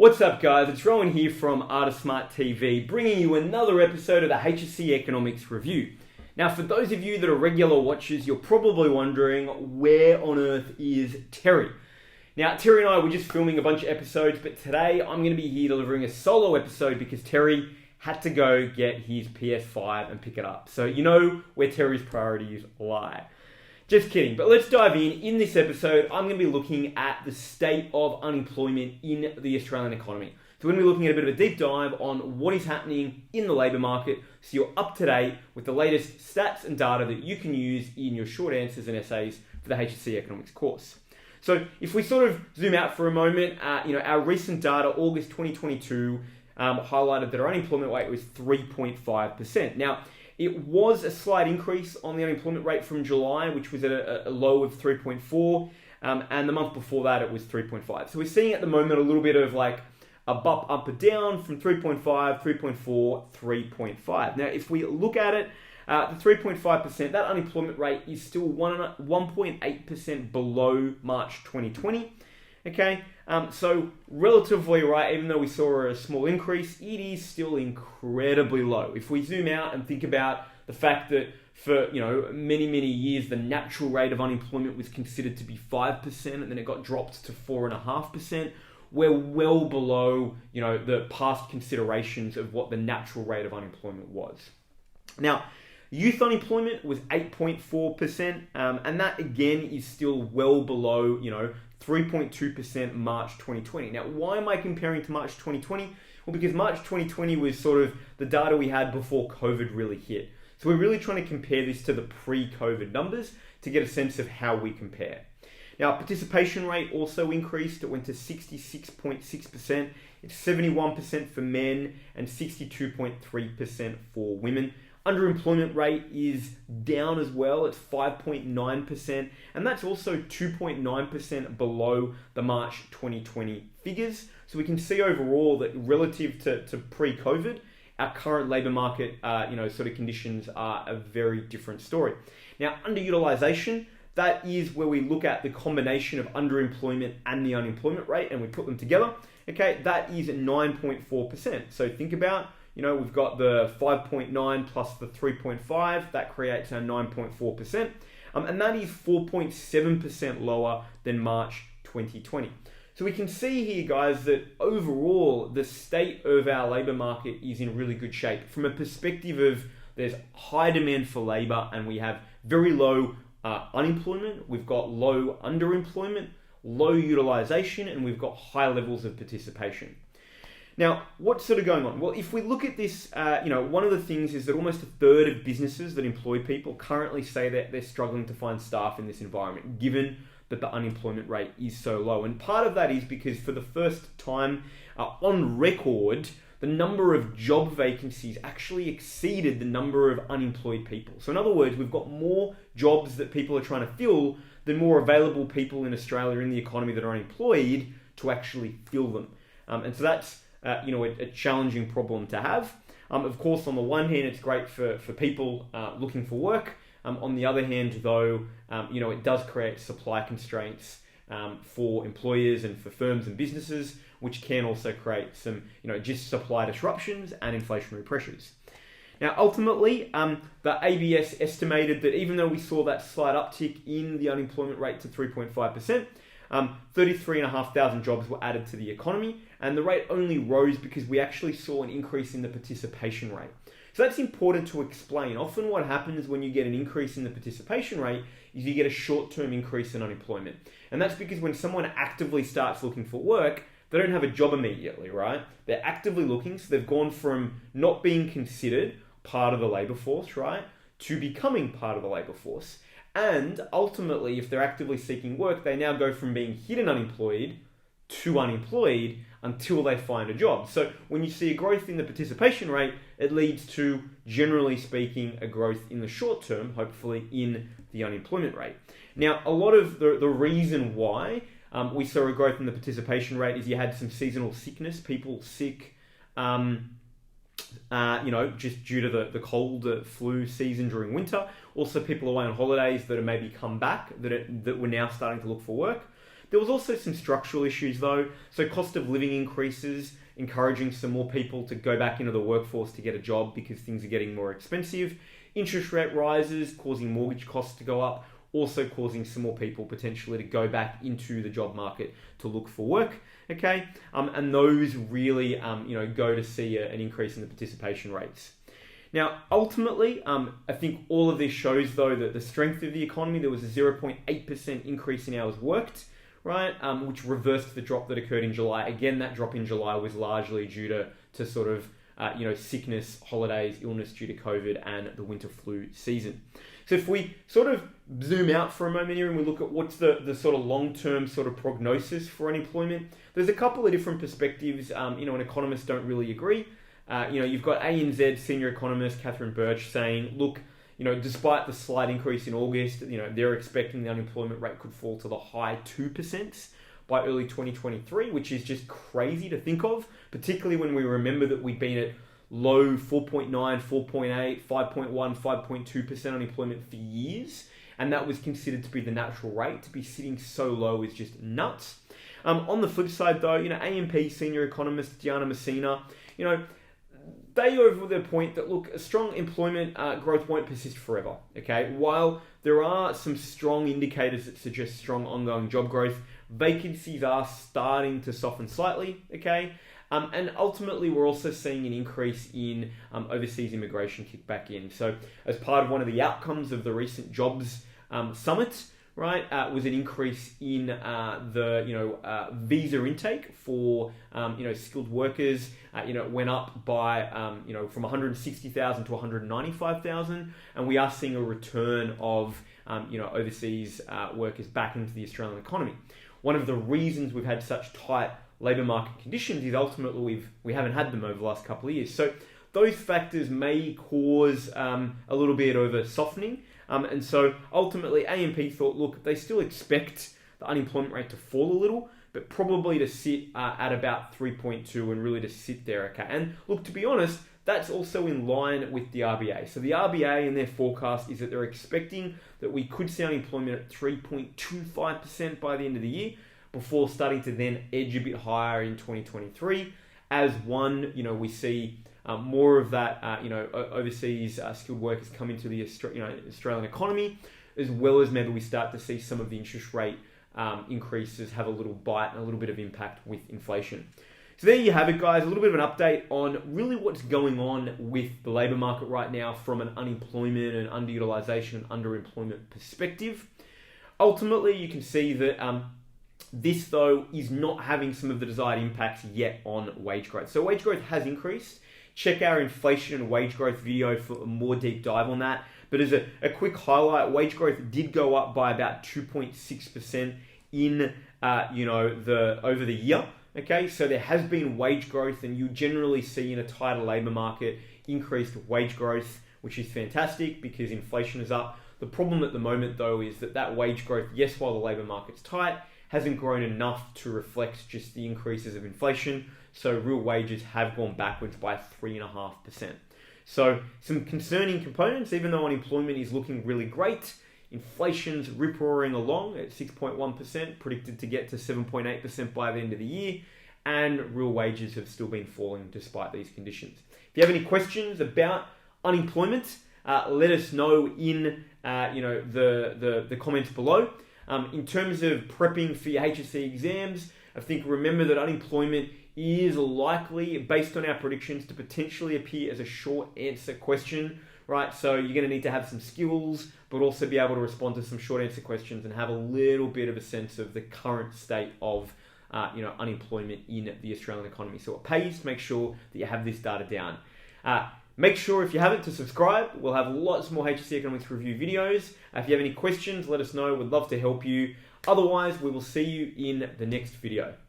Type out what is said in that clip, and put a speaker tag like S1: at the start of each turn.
S1: What's up, guys? It's Rowan here from Artist Smart TV, bringing you another episode of the HSC Economics Review. Now, for those of you that are regular watchers, you're probably wondering, where on earth is Terry? Now, Terry and I were just filming a bunch of episodes, but today I'm going to be here delivering a solo episode because Terry had to go get his PS5 and pick it up. So you know where Terry's priorities lie. Just kidding, but let's dive in. In this episode, I'm going to be looking at the state of unemployment in the Australian economy. So we're going to be looking at a bit of a deep dive on what is happening in the labour market, so you're up to date with the latest stats and data that you can use in your short answers and essays for the HSC Economics course. So if we sort of zoom out for a moment, our recent data, August 2022, highlighted that our unemployment rate was 3.5%. Now, it was a slight increase on the unemployment rate from July, which was at a low of 3.4, and the month before that it was 3.5. So we're seeing at the moment a little bit of like a bump up and down from 3.5, 3.4, 3.5. Now, if we look at it, the 3.5%, that unemployment rate is still 1.8% below March 2020. Okay, so relatively right, even though we saw a small increase, it is still incredibly low. If we zoom out and think about the fact that for many years the natural rate of unemployment was considered to be 5%, and then it got dropped to 4.5%, we're well below the past considerations of what the natural rate of unemployment was. Now, youth unemployment was 8.4%, and that again is still well below 3.2% March 2020. Now, why am I comparing to March 2020? Well, because March 2020 was sort of the data we had before COVID really hit. So we're really trying to compare this to the pre-COVID numbers to get a sense of how we compare. Now, our participation rate also increased. It went to 66.6%. It's 71% for men and 62.3% for women. Underemployment rate is down as well. It's 5.9%, and that's also 2.9% below the March 2020 figures. So we can see overall that relative to pre-COVID, our current labour market, sort of conditions are a very different story. Now, underutilisation, that is where we look at the combination of underemployment and the unemployment rate, and we put them together. Okay, that is 9.4%. So think about, we've got the 5.9 plus the 3.5, that creates our 9.4%, and that is 4.7% lower than March 2020. So we can see here, guys, that overall the state of our labour market is in really good shape from a perspective of there's high demand for labour and we have very low unemployment, we've got low underemployment, low utilisation, and we've got high levels of participation. Now, what's sort of going on? Well, if we look at this, one of the things is that almost a third of businesses that employ people currently say that they're struggling to find staff in this environment, given that the unemployment rate is so low. And part of that is because for the first time on record, the number of job vacancies actually exceeded the number of unemployed people. So in other words, we've got more jobs that people are trying to fill than more available people in Australia in the economy that are unemployed to actually fill them. And so that's a challenging problem to have. Of course, on the one hand, it's great for people looking for work. On the other hand, though, it does create supply constraints for employers and for firms and businesses, which can also create some, just supply disruptions and inflationary pressures. Now, ultimately, the ABS estimated that even though we saw that slight uptick in the unemployment rate to 3.5%, 33,500 jobs were added to the economy, and the rate only rose because we actually saw an increase in the participation rate. So that's important to explain. Often what happens when you get an increase in the participation rate is you get a short-term increase in unemployment. And that's because when someone actively starts looking for work, they don't have a job immediately, right? They're actively looking, so they've gone from not being considered part of the labour force, right, to becoming part of the labour force. And ultimately, if they're actively seeking work, they now go from being hidden unemployed to unemployed until they find a job. So when you see a growth in the participation rate, it leads to, generally speaking, a growth in the short term, hopefully in the unemployment rate. Now, a lot of the reason why we saw a growth in the participation rate is you had some seasonal sickness, people sick, just due to the cold flu season during winter. Also, people away on holidays that have maybe come back that were now starting to look for work. There was also some structural issues though. So cost of living increases, encouraging some more people to go back into the workforce to get a job because things are getting more expensive. Interest rate rises, causing mortgage costs to go up, also causing some more people potentially to go back into the job market to look for work. Okay, and those really, go to see an increase in the participation rates. Now, ultimately, I think all of this shows, though, that the strength of the economy. There was a 0.8% increase in hours worked, right, which reversed the drop that occurred in July. Again, that drop in July was largely due to sort of, sickness, holidays, illness due to COVID and the winter flu season. So if we sort of zoom out for a moment here and we look at what's the sort of long-term sort of prognosis for unemployment, there's a couple of different perspectives, and economists don't really agree. You've got ANZ senior economist Catherine Birch saying, look, despite the slight increase in August, they're expecting the unemployment rate could fall to the high 2% by early 2023, which is just crazy to think of, particularly when we remember that we've been at low 4.9, 4.8, 5.1, 5.2% unemployment for years. And that was considered to be the natural rate. To be sitting so low is just nuts. On the flip side though, AMP senior economist Diana Messina, they over the point that, look, a strong employment growth won't persist forever, okay? While there are some strong indicators that suggest strong ongoing job growth, vacancies are starting to soften slightly, okay? And ultimately, we're also seeing an increase in overseas immigration kick back in. So as part of one of the outcomes of the recent jobs summit, right, was an increase in the visa intake for skilled workers. It went up by from 160,000 to 195,000, and we are seeing a return of overseas workers back into the Australian economy. One of the reasons we've had such tight labour market conditions is ultimately we haven't had them over the last couple of years. So those factors may cause a little bit of a softening. And so ultimately AMP thought, look, they still expect the unemployment rate to fall a little, but probably to sit at about 3.2 and really to sit there, okay? And look, to be honest, that's also in line with the RBA. So the RBA in their forecast is that they're expecting that we could see unemployment at 3.25% by the end of the year before starting to then edge a bit higher in 2023 as we see more of that, overseas skilled workers come into the Australian economy, as well as maybe we start to see some of the interest rate increases have a little bite and a little bit of impact with inflation. So there you have it, guys. A little bit of an update on really what's going on with the labour market right now from an unemployment and underutilisation and underemployment perspective. Ultimately, you can see that this, though, is not having some of the desired impacts yet on wage growth. So wage growth has increased. Check our inflation and wage growth video for a more deep dive on that. But as a quick highlight, wage growth did go up by about 2.6% in over the year. Okay, so there has been wage growth, and you generally see in a tighter labour market increased wage growth, which is fantastic because inflation is up. The problem at the moment, though, is that wage growth, yes, while the labour market's tight, hasn't grown enough to reflect just the increases of inflation. So real wages have gone backwards by 3.5%. So some concerning components, even though unemployment is looking really great, inflation's rip-roaring along at 6.1%, predicted to get to 7.8% by the end of the year, and real wages have still been falling despite these conditions. If you have any questions about unemployment, let us know in the comments below. In terms of prepping for your HSC exams, I think remember that unemployment is likely, based on our predictions, to potentially appear as a short answer question, right? So you're going to need to have some skills, but also be able to respond to some short answer questions and have a little bit of a sense of the current state of unemployment in the Australian economy. So it pays to make sure that you have this data down. Make sure, if you haven't, to subscribe. We'll have lots more HSC Economics review videos. If you have any questions, let us know. We'd love to help you. Otherwise, we will see you in the next video.